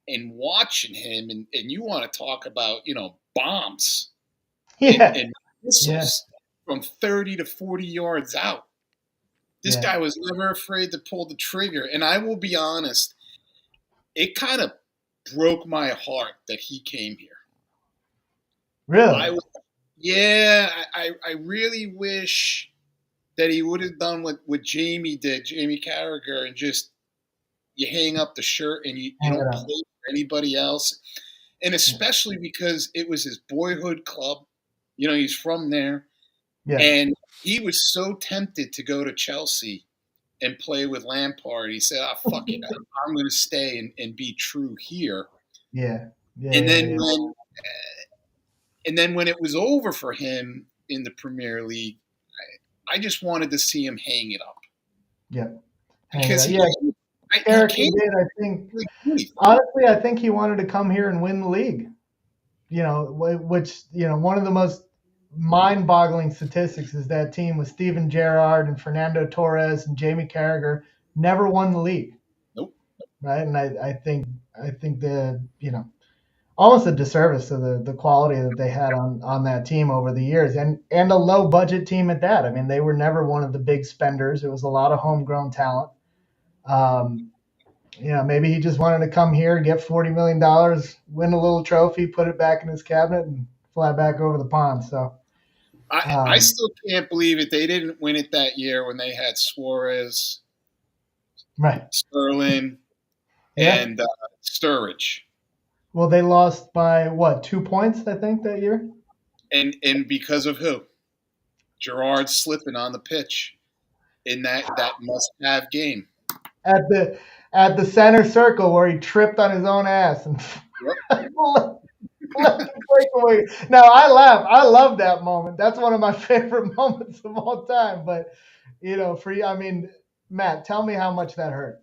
and watching him. And you want to talk about, bombs and missiles from 30 to 40 yards out. This guy was never afraid to pull the trigger. And I will be honest, it kind of broke my heart that he came here. Really? I really wish that he would have done what Jamie did, Jamie Carragher, and just you hang up the shirt and you don't play for anybody else. And especially because it was his boyhood club. He's from there. Yeah. And he was so tempted to go to Chelsea and play with Lampard. He said, fuck it. I'm going to stay and be true here. Yeah. And then when it was over for him in the Premier League, I just wanted to see him hang it up. Yeah. Because Eric did. Honestly, I think he wanted to come here and win the league. Which one of the most mind-boggling statistics is that team with Steven Gerrard and Fernando Torres and Jamie Carragher never won the league. Nope. Right, and I think the almost a disservice to the quality that they had on that team over the years, and a low budget team at that. I mean, they were never one of the big spenders. It was a lot of homegrown talent. Maybe he just wanted to come here, get $40 million, win a little trophy, put it back in his cabinet, and fly back over the pond. So I still can't believe it. They didn't win it that year when they had Suarez, Sterling, and Sturridge. Well, they lost by 2 points, I think, that year. And because of who? Gerrard slipping on the pitch in that must-have game. At the center circle where he tripped on his own ass and left the breakaway. Now I laugh. I love that moment. That's one of my favorite moments of all time. But Matt, tell me how much that hurt.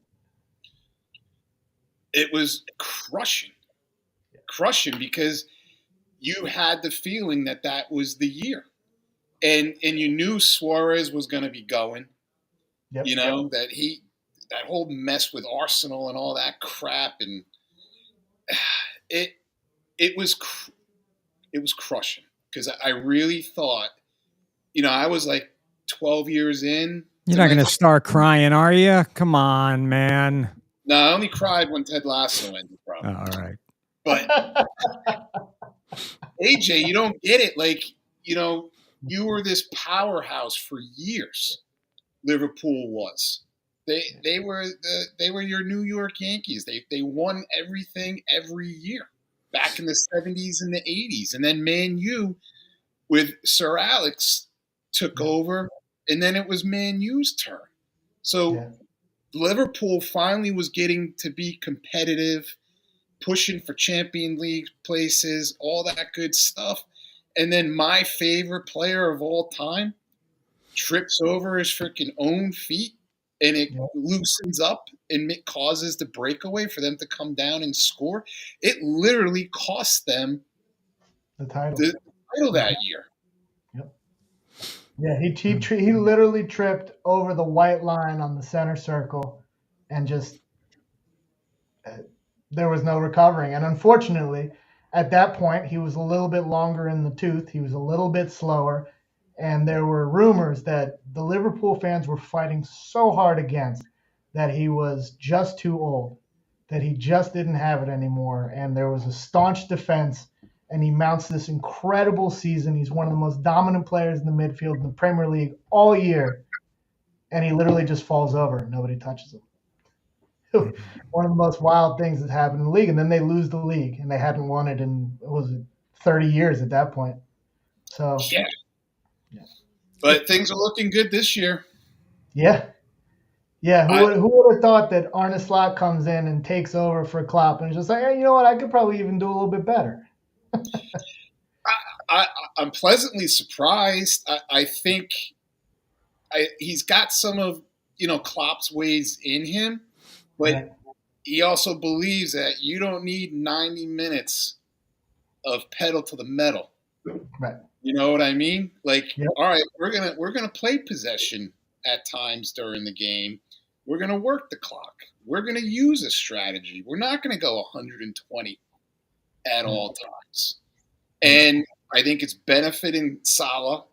It was crushing because you had the feeling that was the year, and you knew Suarez was going to be going. That whole mess with Arsenal and all that crap, and it was crushing because I really thought, I was like 12 years in. You're not going to start crying, are you? Come on, man. No, I only cried when Ted Lasso ended, probably. Oh, all right. But AJ, you don't get it. Like, you were this powerhouse for years. Liverpool was. They were your New York Yankees. They won everything every year back in the 70s and the 80s. And then Man U with Sir Alex took over, and then it was Man U's turn. So Liverpool finally was getting to be competitive, pushing for Champions League places, all that good stuff. And then my favorite player of all time trips over his freaking own feet, and it loosens up and it causes the breakaway for them to come down and score. It literally cost them the title that year. Yep. Yeah, he literally tripped over the white line on the center circle and just there was no recovering. And unfortunately, at that point, he was a little bit longer in the tooth. He was a little bit slower. And there were rumors that the Liverpool fans were fighting so hard against that he was just too old, that he just didn't have it anymore. And there was a staunch defense, and he mounts this incredible season. He's one of the most dominant players in the midfield in the Premier League all year. And he literally just falls over and nobody touches him. One of the most wild things that's happened in the league. And then they lose the league, and they hadn't won it in, was it 30 years at that point. So, yeah. But things are looking good this year. Yeah. Yeah. Who would have thought that Arne Slot comes in and takes over for Klopp and is just like, hey, you know what? I could probably even do a little bit better. I'm pleasantly surprised. I think he's got some of Klopp's ways in him, but Right. he also believes that you don't need 90 minutes of pedal to the metal. Right. You know what I mean? Like, Yep. all right, we're gonna play possession at times during the game. We're gonna work the clock. We're gonna use a strategy. We're not gonna go 120 at all times. And I think it's benefiting Salah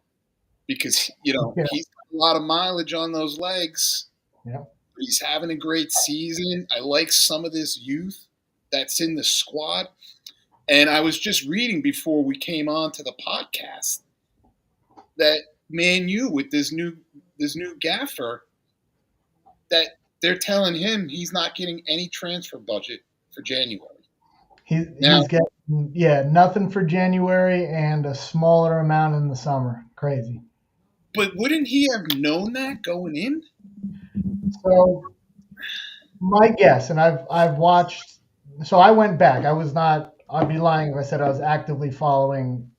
because he's got a lot of mileage on those legs. Yeah. He's having a great season. I like some of this youth that's in the squad. And I was just reading before we came on to the podcast that Man U with this new gaffer, that they're telling him he's not getting any transfer budget for January. He's getting nothing for January and a smaller amount in the summer. Crazy. But wouldn't he have known that going in? So my guess, and I've watched. So I went back. I'd be lying if I said I was actively following,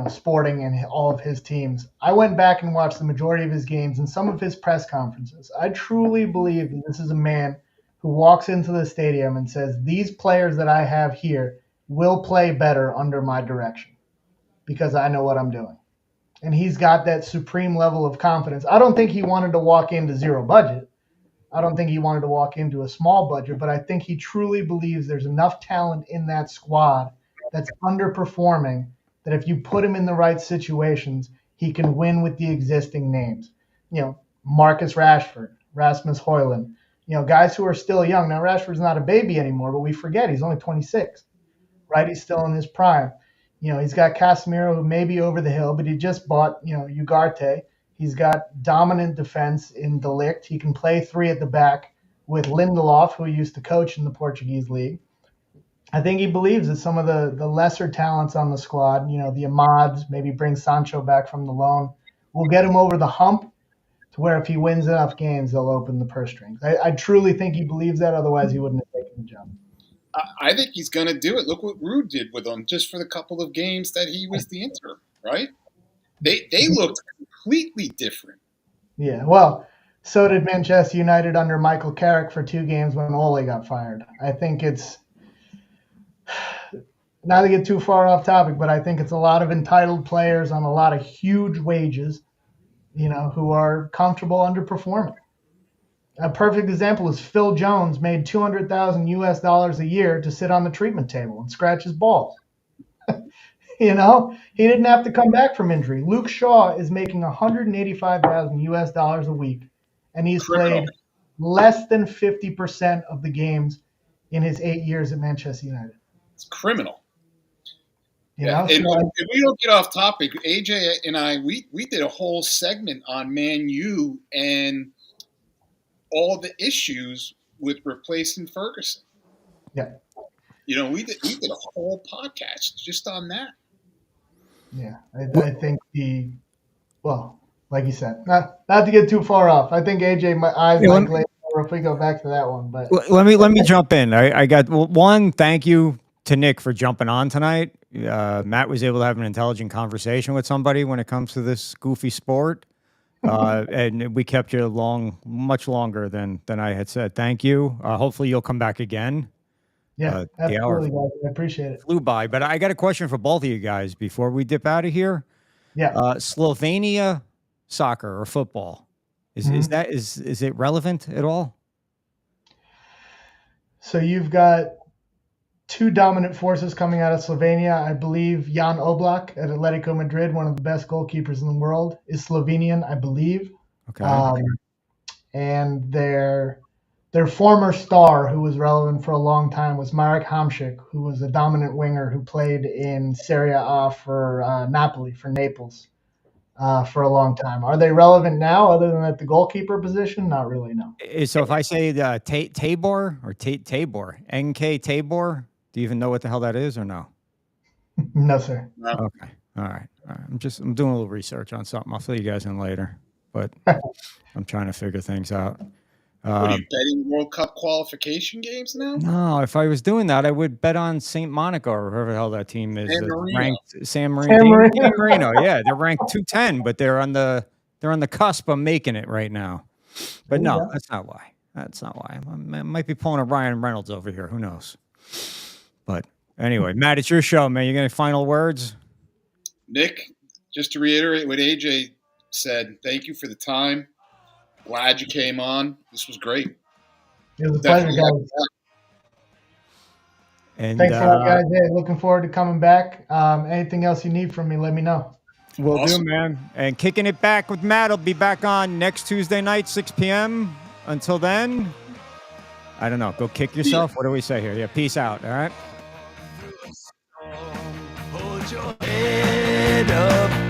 Sporting and all of his teams. I went back and watched the majority of his games and some of his press conferences. I truly believe that this is a man who walks into the stadium and says, these players that I have here will play better under my direction because I know what I'm doing. And he's got that supreme level of confidence. I don't think he wanted to walk into zero budget. I don't think he wanted to walk into a small budget, but I think he truly believes there's enough talent in that squad that's underperforming that if you put him in the right situations, he can win with the existing names. Marcus Rashford, Rasmus Højlund, guys who are still young. Now, Rashford's not a baby anymore, but we forget he's only 26, right? He's still in his prime. He's got Casemiro, who may be over the hill, but he just bought, Ugarte. He's got dominant defense in De Ligt. He can play three at the back with Lindelof, who he used to coach in the Portuguese league. I think he believes that some of the lesser talents on the squad, the Amads, maybe bring Sancho back from the loan, will get him over the hump to where if he wins enough games, they'll open the purse strings. I truly think he believes that. Otherwise, he wouldn't have taken the job. I think he's going to do it. Look what Rude did with him just for the couple of games that he was the interim, right? They looked completely different. Yeah, well, so did Manchester United under Michael Carrick for 2 games when Ole got fired. I think it's, not to get too far off topic, but I think it's a lot of entitled players on a lot of huge wages, who are comfortable underperforming. A perfect example is Phil Jones made $200,000 a year to sit on the treatment table and scratch his balls. He didn't have to come back from injury. Luke Shaw is making $185,000 a week, and he's played less than 50% of the games in his 8 years at Manchester United. It's criminal. And if we don't get off topic, AJ and I, we did a whole segment on Man U and all the issues with replacing Ferguson. Yeah. We did a whole podcast just on that. Yeah, I think like you said, not to get too far off. I think AJ, my eyes might glaze over if we go back to that one. But let me jump in. I got one. Thank you to Nick for jumping on tonight. Matt was able to have an intelligent conversation with somebody when it comes to this goofy sport, and we kept you much longer than I had said. Thank you. Hopefully you'll come back again. Yeah, absolutely, guys. I appreciate it. Flew by, but I got a question for both of you guys before we dip out of here. Yeah. Slovenia soccer or football, is it relevant at all? So you've got two dominant forces coming out of Slovenia. I believe Jan Oblak at Atletico Madrid, one of the best goalkeepers in the world, is Slovenian, I believe. Okay. And their former star, who was relevant for a long time, was Marek Hamšík, who was a dominant winger who played in Serie A for Napoli, for Naples, for a long time. Are they relevant now, other than at the goalkeeper position? Not really, no. So if I say the Tabor or Tabor, NK Tabor, do you even know what the hell that is or no? No, sir. No. Okay. All right. I'm doing a little research on something. I'll fill you guys in later, but I'm trying to figure things out. What are you betting World Cup qualification games now? No, if I was doing that, I would bet on St. Monica or whoever the hell that team is. San Marino. Ranked San Marino. Marino. Yeah, they're ranked 210, but they're on the cusp of making it right now. But no, that's not why. That's not why. I might be pulling a Ryan Reynolds over here. Who knows? But anyway, Matt, it's your show, man. You got any final words? Nick, just to reiterate what AJ said, thank you for the time. Glad you came on. This was great. It was a pleasure, guys. And thanks a lot, guys. Hey, looking forward to coming back. Anything else you need from me, let me know. Will do, man. And Kicking It Back with Matt will be back on next Tuesday night, 6 p.m. Until then, I don't know. Go kick yourself. What do we say here? Yeah, peace out. All right. Hold your head up.